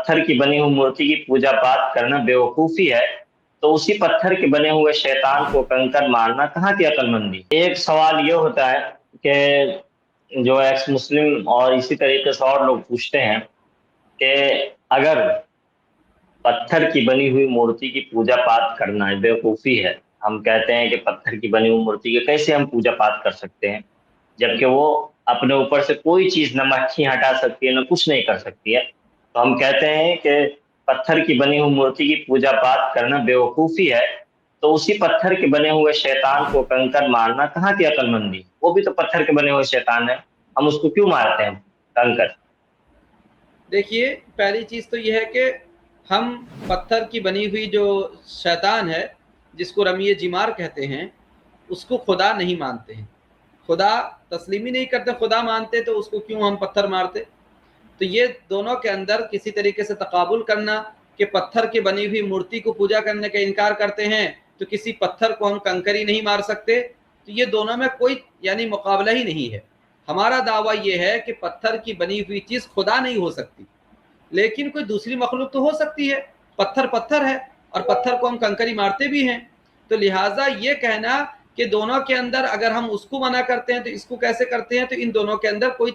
پتھر کی بنی ہوئی مورتی کی پوجا پاٹ کرنا بیوقوفی ہے تو اسی پتھر کے بنے ہوئے شیطان کو کنکر مارنا کہاں کی عقل مندی؟ ایک سوال یہ ہوتا ہے کہ جو ایکس مسلم اور اسی طریقے سے اور لوگ پوچھتے ہیں کہ اگر پتھر کی بنی ہوئی مورتی کی پوجا پاٹ کرنا ہے بیوقوفی ہے، ہم کہتے ہیں کہ پتھر کی بنی ہوئی مورتی کی کیسے ہم پوجا پاٹ کر سکتے ہیں جبکہ وہ اپنے اوپر سے کوئی چیز نہ مکھی ہٹا سکتی ہے نہ کچھ نہیں کر سکتی ہے، تو ہم کہتے ہیں کہ پتھر کی بنی ہوئی مورتی کی پوجا پاٹ کرنا بیوقوفی ہے تو اسی پتھر کے بنے ہوئے شیطان کو کنکر مارنا کہاں کی عقل مندی؟ وہ بھی تو پتھر کے بنے ہوئے شیطان ہے، ہم اس کو کیوں مارتے ہیں کنکر؟ دیکھیے، پہلی چیز تو یہ ہے کہ ہم پتھر کی بنی ہوئی جو شیطان ہے جس کو رمی جمار کہتے ہیں اس کو خدا نہیں مانتے ہیں، خدا تسلیم ہی نہیں کرتے، خدا مانتے تو اس کو کیوں ہم پتھر مارتے؟ تو یہ دونوں کے اندر کسی طریقے سے تقابل کرنا کہ پتھر کی بنی ہوئی مورتی کو پوجا کرنے کا انکار کرتے ہیں تو کسی پتھر کو ہم کنکری نہیں مار سکتے، تو یہ دونوں میں کوئی مقابلہ ہی نہیں ہے۔ ہمارا دعویٰ یہ ہے کہ پتھر کی بنی ہوئی چیز خدا نہیں ہو سکتی لیکن کوئی دوسری مخلوق تو ہو سکتی ہے، پتھر پتھر ہے اور پتھر کو ہم کنکری مارتے بھی ہیں، تو لہٰذا یہ کہنا کہ دونوں کے اندر اگر ہم اس کو منع کرتے ہیں تو اس کو کیسے کرتے ہیں، تو ان دونوں کے اندر کوئی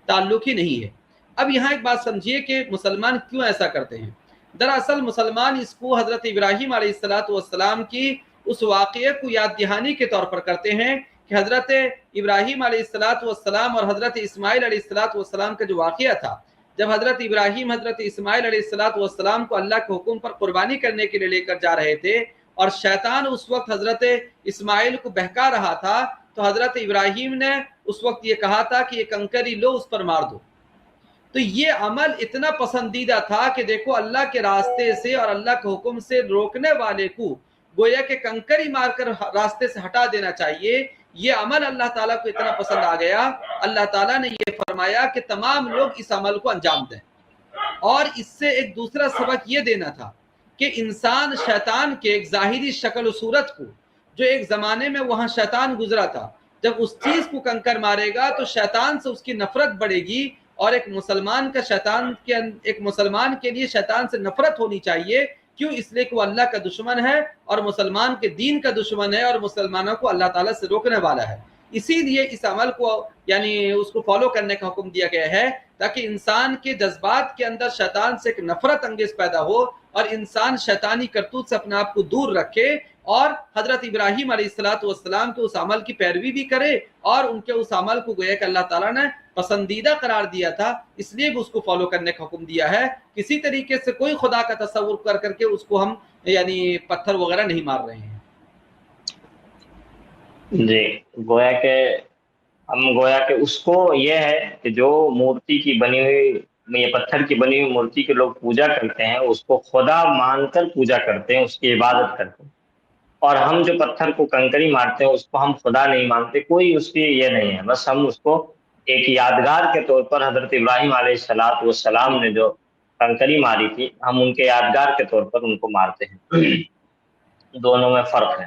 تعلق ہی نہیں ہے۔ اب یہاں ایک بات سمجھیے کہ مسلمان کیوں ایسا کرتے ہیں۔ دراصل مسلمان اس کو حضرت ابراہیم علیہ السلام کی اس واقعے کو یاد دہانی کے طور پر کرتے ہیں کہ حضرت ابراہیم علیہ السلام اور حضرت اسماعیل علیہ السلام کا جو واقعہ تھا، جب حضرت ابراہیم حضرت اسماعیل علیہ السلام کو اللہ کے حکم پر قربانی کرنے کے لیے لے کر جا رہے تھے اور شیطان اس وقت حضرت اسماعیل کو بہکا رہا تھا، تو حضرت ابراہیم نے اس وقت یہ کہا تھا کہ یہ کنکری لو اس پر مار دو۔ تو یہ عمل اتنا پسندیدہ تھا کہ دیکھو اللہ کے راستے سے اور اللہ کے حکم سے روکنے والے کو گویا کہ کنکری مار کر راستے سے ہٹا دینا چاہیے، یہ عمل اللہ تعالیٰ کو اتنا پسند آ گیا، اللہ تعالیٰ نے یہ فرمایا کہ تمام لوگ اس عمل کو انجام دیں۔ اور اس سے ایک دوسرا سبق یہ دینا تھا کہ انسان شیطان کے ایک ظاہری شکل و صورت کو، جو ایک زمانے میں وہاں شیطان گزرا تھا، جب اس چیز کو کنکر مارے گا تو شیطان سے اس کی نفرت بڑھے گی، اور ایک مسلمان کے لیے شیطان سے نفرت ہونی چاہیے، کیوں؟ اس لیے کہ وہ اللہ کا دشمن ہے اور مسلمان کے دین کا دشمن ہے اور مسلمانوں کو اللہ تعالیٰ سے روکنے والا ہے۔ اسی لیے اس عمل کو اس کو فالو کرنے کا حکم دیا گیا ہے تاکہ انسان کے جذبات کے اندر شیطان سے ایک نفرت انگیز پیدا ہو اور انسان شیطانی کرتوت سے اپنے آپ کو دور رکھے اور حضرت ابراہیم علیہ السلام کے اس عمل کی پیروی بھی کرے، اور ان کے اس عمل کو گویا کہ اللہ تعالیٰ نے پسندیدہ قرار دیا تھا، اس لیے بھی اس کو فالو کرنے کا حکم دیا ہے۔ کسی طریقے سے کوئی خدا کا تصور کر کے اس کو ہم پتھر وغیرہ نہیں مار رہے ہیں۔ جی، گویا کہ اس کو یہ ہے کہ جو مورتی کی بنی ہوئی یہ پتھر کی بنی ہوئی مورتی کے لوگ پوجا کرتے ہیں اس کو خدا مان کر پوجا کرتے ہیں، اس کی عبادت کرتے ہیں، اور ہم جو پتھر کو کنکری مارتے ہیں اس کو ہم خدا نہیں مانتے، کوئی اس کی یہ نہیں ہے، بس ہم اس کو ایک یادگار کے طور پر حضرت ابراہیم علیہ السلام نے جو کنکری ماری تھی ہم ان کے یادگار کے طور پر ان کو مارتے ہیں، دونوں میں فرق ہے۔